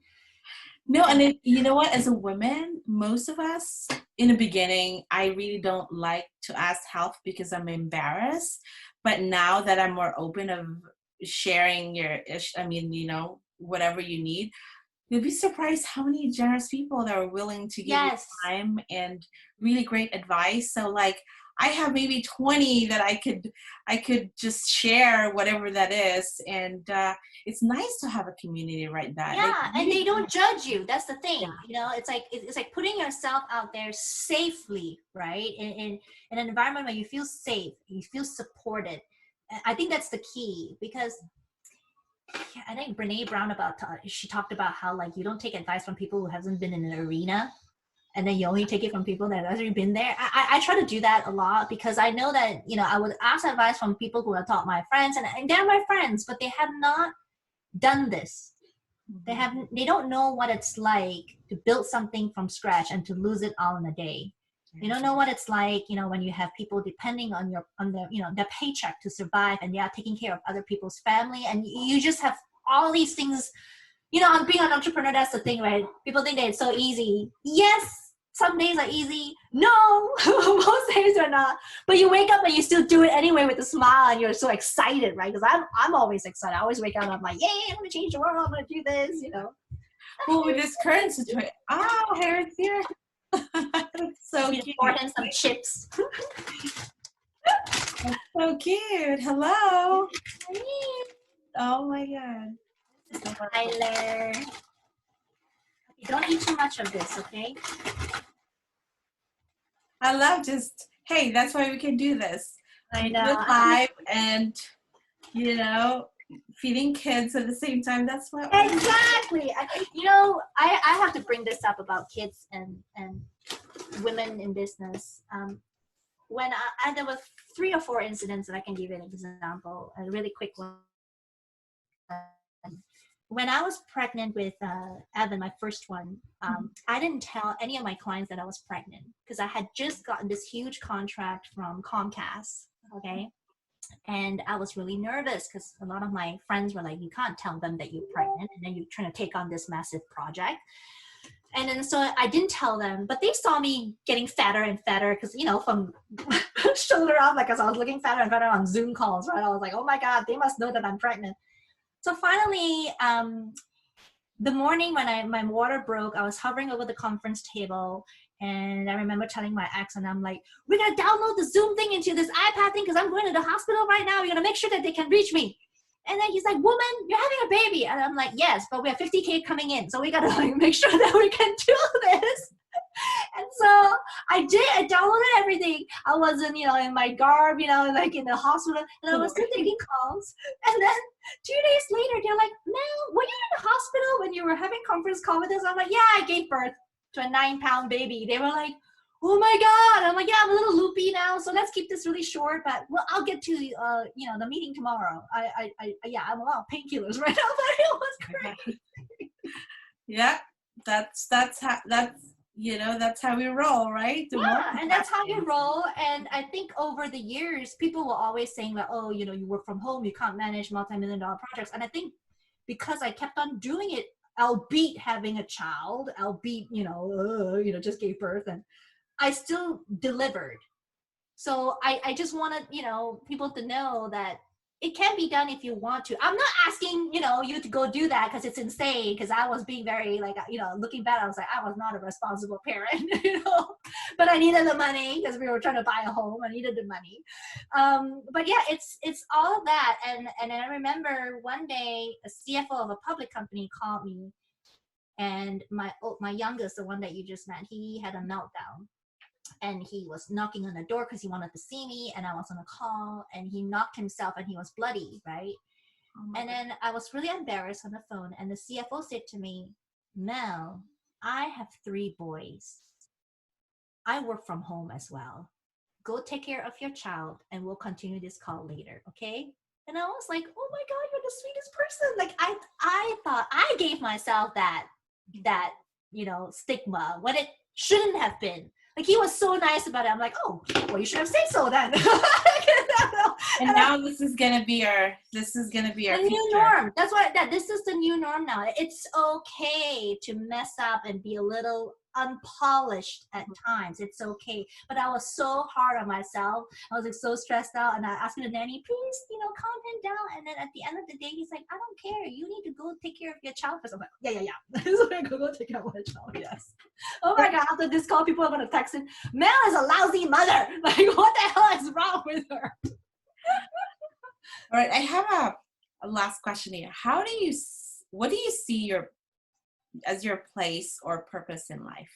No, and you know what? As a woman, most of us, in the beginning, I really don't like to ask help because I'm embarrassed. But now that I'm more open of sharing whatever you need, you'll be surprised how many generous people that are willing to give you time and really great advice. So, like, I have maybe 20 that I could just share whatever that is, and it's nice to have a community right now. Yeah, and they don't judge you. That's the thing. It's like putting yourself out there safely, right? In an environment where you feel safe, you feel supported. I think that's the key, because I think Brene Brown she talked about how, like, you don't take advice from people who hasn't been in an arena, and then you only take it from people that have already been there. I try to do that a lot, because I know that, I would ask advice from people who are taught my friends, and they're my friends, but they have not done this. They don't know what it's like to build something from scratch and to lose it all in a day. They don't know what it's like, when you have people depending on their paycheck to survive, and they are taking care of other people's family, and you just have all these things. Being an entrepreneur, that's the thing, right? People think that it's so easy. Yes, some days are easy. No, most days are not. But you wake up and you still do it anyway with a smile, and you're so excited, right? Because I'm always excited. I always wake up and I'm like, yay, I'm going to change the world. I'm going to do this, Well, with this current situation, Harriet's here. So cute. Pour him some chips. That's so cute. Hello. Oh my God. Tyler. Don't eat too much of this, okay? I love hey, that's why we can do this. I know. Good live and, feeding kids at the same time. That's what. Exactly. I have to bring this up about kids and women in business. When there were 3 or 4 incidents that I can give you an example, a really quick one. When I was pregnant with Evan, my first one, I didn't tell any of my clients that I was pregnant, because I had just gotten this huge contract from Comcast, okay? And I was really nervous, because a lot of my friends were like, you can't tell them that you're pregnant, and then you're trying to take on this massive project. And then so I didn't tell them, but they saw me getting fatter and fatter, because, from shoulder up, like, as I was looking fatter and fatter on Zoom calls, right? I was like, oh my God, they must know that I'm pregnant. So finally, the morning when my water broke, I was hovering over the conference table, and I remember telling my ex, and I'm like, we're going to download the Zoom thing into this iPad thing, because I'm going to the hospital right now. We're going to make sure that they can reach me. And then he's like, woman, you're having a baby. And I'm like, yes, but we have 50K coming in, so we got to make sure that we can do this. And so I downloaded everything. I wasn't, in my garb, like in the hospital, and I was still taking calls. And then 2 days later, they're like, Mel, were you in the hospital when you were having conference call with us? I'm like, yeah, I gave birth to a 9-pound baby. They were like, oh my God. I'm like, yeah, I'm a little loopy now, so let's keep this really short, but I'll get to, the meeting tomorrow. I'm a lot of painkillers right now, but it was great. Yeah, that's that's how we roll, right? Yeah, and that's how you roll. And I think over the years, people were always saying that, oh, you work from home, you can't manage multi-million-dollar projects. And I think because I kept on doing it, albeit having a child, albeit, just gave birth, and I still delivered. So I just wanted, people to know that it can be done if you want to. I'm not asking, you to go do that because it's insane. Because I was being very looking back, I was like, I was not a responsible parent, but I needed the money because we were trying to buy a home. I needed the money. But yeah, it's all of that. And I remember one day a CFO of a public company called me, and my youngest, the one that you just met, he had a meltdown. And he was knocking on the door because he wanted to see me, and I was on a call, and he knocked himself and he was bloody, right? And then I was really embarrassed on the phone, and the CFO said to me, Mel, I have 3 boys. I work from home as well. Go take care of your child, and we'll continue this call later, okay? And I was like, oh my God, you're the sweetest person. Like I thought I gave myself that stigma when it shouldn't have been. Like, he was so nice about it. I'm like, oh, well, you should have said so then. And now this is gonna be our new norm. That's what this is the new norm now. It's okay to mess up and be a little unpolished at times. It's okay. But I was so hard on myself. I was like so stressed out, and I asked the nanny, please, calm him down. And then at the end of the day, he's like, I don't care. You need to go take care of your child first. I'm like, yeah. So I go take care of my child. Yes. Oh my God! After this call, people are gonna text him. Mel is a lousy mother. Like, what the hell is wrong with her? All right, I have a last question here. What do you see as your place or purpose in life?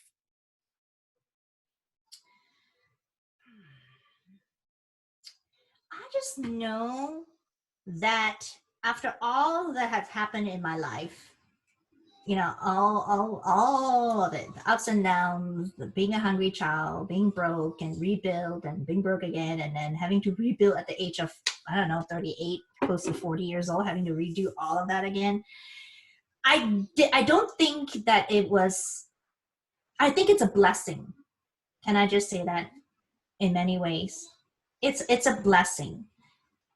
I just know that after all that has happened in my life, all of it, the ups and downs, being a hungry child, being broke and rebuild and being broke again, and then having to rebuild at the age of, 38, close to 40 years old, having to redo all of that again. I don't think that I think it's a blessing. Can I just say that in many ways? It's a blessing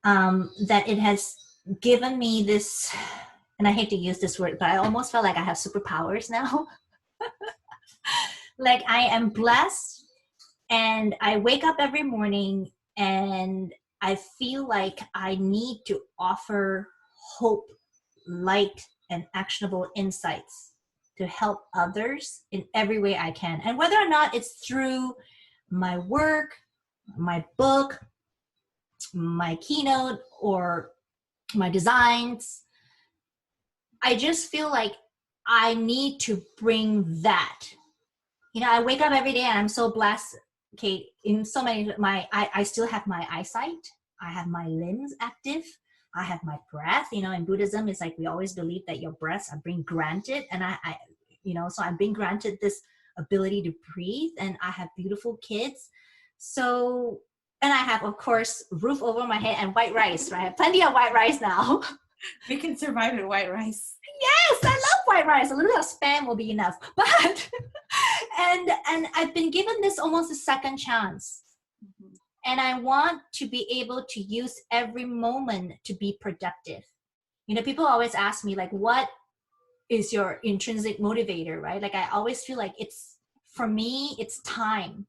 that it has given me this, and I hate to use this word, but I almost felt like I have superpowers now. Like, I am blessed, and I wake up every morning and I feel like I need to offer hope, light, and actionable insights to help others in every way I can. And whether or not it's through my work, my book, my keynote, or my designs, I just feel like I need to bring that. I wake up every day and I'm so blessed, Kate, in so many, I still have my eyesight. I have my limbs active. I have my breath. In Buddhism, it's like we always believe that your breaths are being granted. And so I'm being granted this ability to breathe, and I have beautiful kids. So, and I have, of course, roof over my head and white rice, right? I have plenty of white rice now. We can survive with white rice. Yes, I love white rice. A little bit of Spam will be enough. But, and I've been given this almost a second chance. Mm-hmm. And I want to be able to use every moment to be productive. People always ask me, like, what is your intrinsic motivator, right? Like, I always feel like for me, it's time.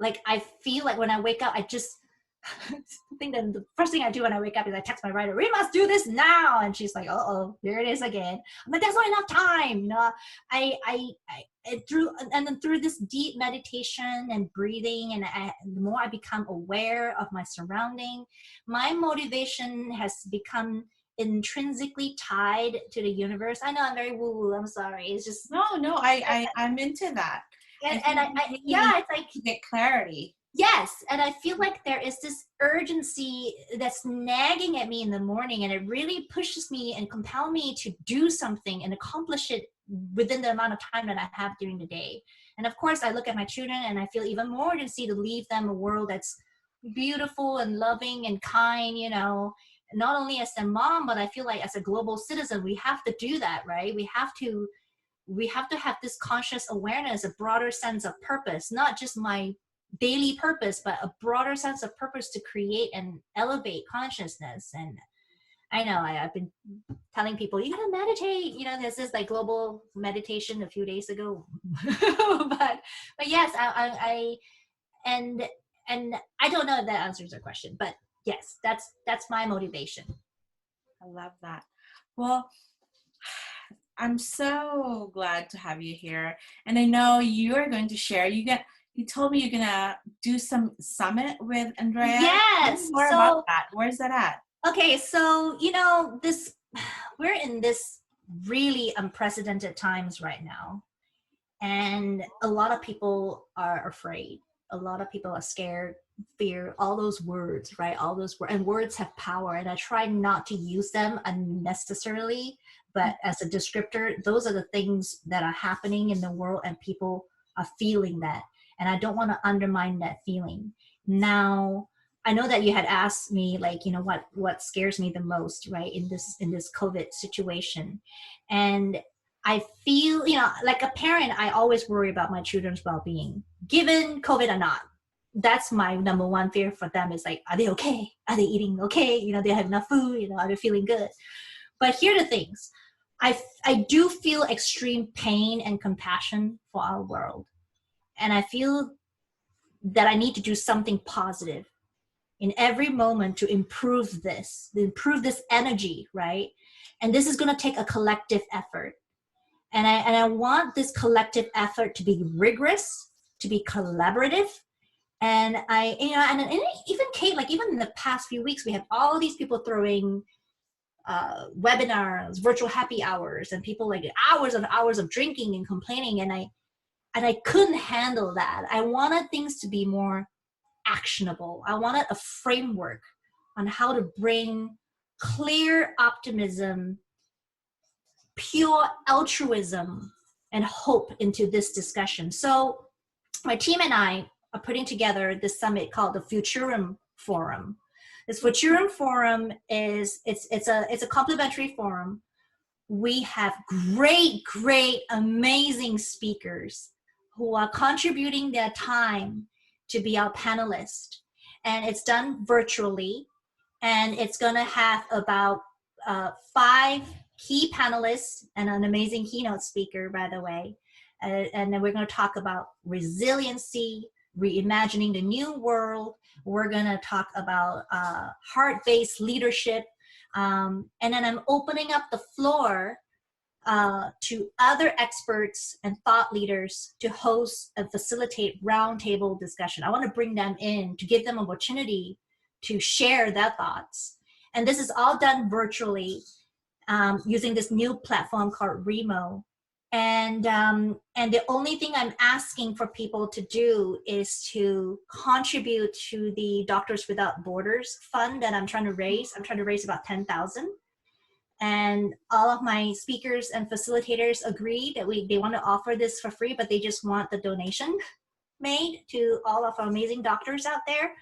Like, I feel like when I wake up, I just think that the first thing I do when I wake up is I text my writer, we must do this now. And she's like, uh-oh, here it is again. I'm like, there's not enough time. Through this deep meditation and breathing, and the more I become aware of my surrounding, my motivation has become intrinsically tied to the universe. I know I'm very woo-woo. I'm sorry. It's just I'm into that. It's like to get clarity. Yes, and I feel like there is this urgency that's nagging at me in the morning, and it really pushes me and compels me to do something and accomplish it within the amount of time that I have during the day. And of course, I look at my children and I feel even more urgency to leave them a world that's beautiful and loving and kind, not only as a mom, but I feel like as a global citizen, we have to do that, right? We have to we have to have this conscious awareness, a broader sense of purpose, not just my daily purpose, but a broader sense of purpose to create and elevate consciousness. And I know I've been telling people, you gotta meditate, you know, there's this like global meditation a few days ago. but yes, and I don't know if that answers your question, but yes, that's my motivation. I love that. Well, I'm so glad to have you here. And I know you're going to share, you told me you're gonna do some summit with Andrea. Yes. More about that. Where's that at? Okay, so you know, we're in this really unprecedented times right now. And a lot of people are afraid. A lot of people are scared, fear, all those words, right? All those words, and words have power. And I try not to use them unnecessarily, but as a descriptor, those are the things that are happening in the world, and people are feeling that. And I don't want to undermine that feeling. Now, I know that you had asked me, like, you know, what scares me the most, right, in this COVID situation. And I feel, you know, like a parent, I always worry about my children's well-being, given COVID or not. That's my number one fear for them, is like, are they okay? Are they eating okay? You know, they have enough food, you know, are they feeling good? But here are the things. I do feel extreme pain and compassion for our world. And I feel that I need to do something positive in every moment to improve this energy, right? And this is going to take a collective effort. And I want this collective effort to be rigorous, to be collaborative. And even Kate, like even in the past few weeks, we have all these people throwing webinars, virtual happy hours, and people like hours of drinking and complaining. And I couldn't handle that. I wanted things to be more actionable. I wanted a framework on how to bring clear optimism, pure altruism, and hope into this discussion. So my team and I are putting together this summit called the Futurum Forum. This Futurum Forum is it's a complimentary forum. We have great, amazing speakers who are contributing their time to be our panelist. And it's done virtually. And it's going to have about 5 key panelists and an amazing keynote speaker, by the way. And then we're going to talk about resiliency, reimagining the new world. We're going to talk about heart-based leadership. And then I'm opening up the floor to other experts and thought leaders to host and facilitate roundtable discussion. I want to bring them in to give them an opportunity to share their thoughts. And this is all done virtually using this new platform called Remo. And the only thing I'm asking for people to do is to contribute to the Doctors Without Borders fund that I'm trying to raise. I'm trying to raise about $10,000. And all of my speakers and facilitators agree that they want to offer this for free, but they just want the donation made to all of our amazing doctors out there.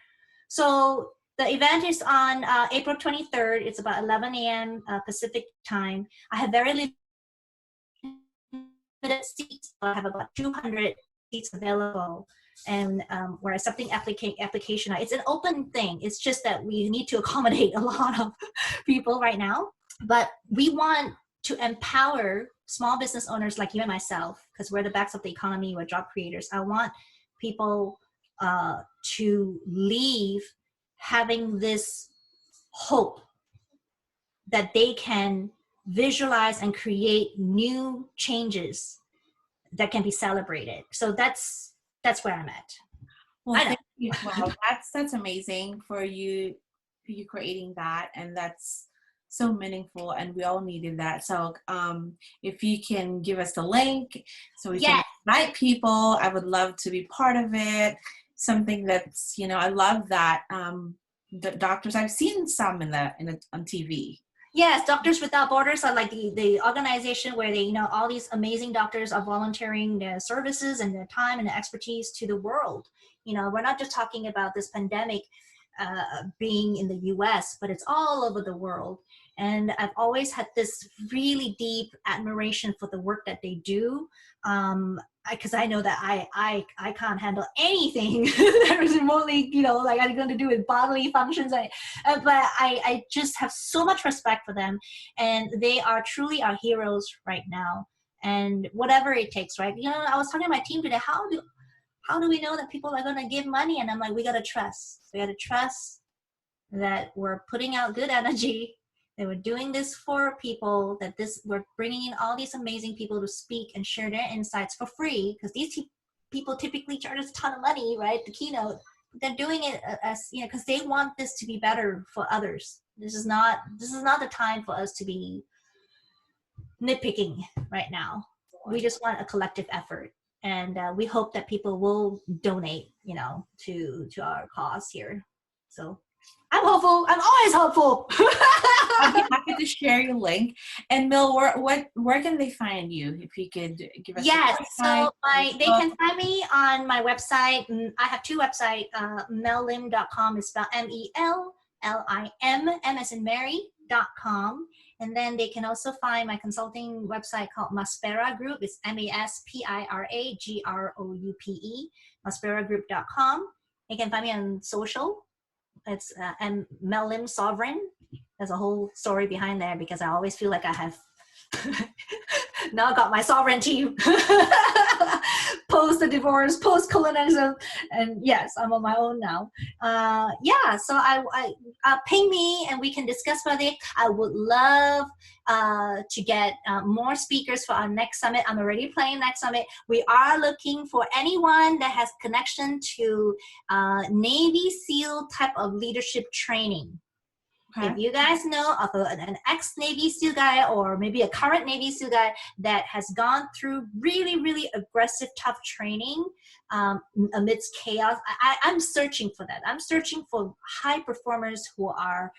So the event is on April 23rd. It's about 11 a.m. Pacific time. I have very limited seats. I have about 200 seats available. And we're accepting application. It's an open thing. It's just that we need to accommodate a lot of people right now. But we want to empower small business owners like you and myself, because we're the backs of the economy, we're job creators. I want people to leave having this hope that they can visualize and create new changes that can be celebrated. So that's where I'm at. Well, thank you. Wow, that's amazing for you creating that, and that's so meaningful, and we all needed that. So if you can give us the link so we can invite people, I would love to be part of it. Something that's, you know, I love that the doctors, I've seen some on TV. Yes, Doctors Without Borders are like the organization where they, you know, all these amazing doctors are volunteering their services and their time and their expertise to the world. You know, we're not just talking about this pandemic. being in the US, but it's all over the world. And I've always had this really deep admiration for the work that they do. Because I know that I can't handle anything that is remotely, like I'm going to do with bodily functions. But I just have so much respect for them, and they are truly our heroes right now. And whatever it takes, right? I was talking to my team today. How do we know that people are going to give money? And I'm like, we got to trust. We got to trust that we're putting out good energy, that we're doing this for people, that we're bringing in all these amazing people to speak and share their insights for free, because these people typically charge us a ton of money, right? The keynote. They're doing it as, because they want this to be better for others. This is not the time for us to be nitpicking right now. We just want a collective effort. And we hope that people will donate, to our cause here. So I'm hopeful. I'm always hopeful. I'll be happy to share your link. And Mil, where can they find you? If you could give us yes, a so they can find me on my website. I have two websites. mellim.com is spelled MELLIM, M as in Mary.com. And then they can also find my consulting website called Maspira Group. It's MASPIRA GROUPE, maspiragroup.com. They can find me on social. It's Mellim Sovereign. There's a whole story behind there because I always feel like I have now got my sovereignty post the divorce, post colonialism, and yes, I'm on my own now. So I ping me and we can discuss about it. I would love to get more speakers for our next summit. I'm already planning next summit. We are looking for anyone that has connection to Navy SEAL type of leadership training. Okay. If you guys know of an ex-Navy SEAL guy or maybe a current Navy SEAL guy that has gone through really, really aggressive, tough training amidst chaos, I'm searching for that. I'm searching for high performers who are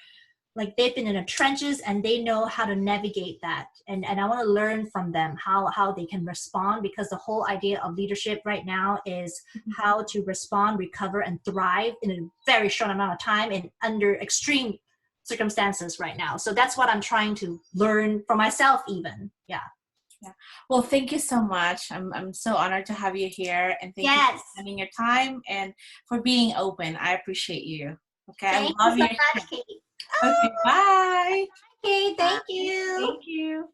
like they've been in the trenches and they know how to navigate that. And I want to learn from them how they can respond, because the whole idea of leadership right now is how to respond, recover, and thrive in a very short amount of time and under extreme circumstances right now. So that's what I'm trying to learn for myself even. Yeah. Well, thank you so much. I'm so honored to have you here, and thank you for spending your time and for being open. I appreciate you. Okay. Thank I love you so much, Kate. Okay, bye. Okay, thank you. Thank you.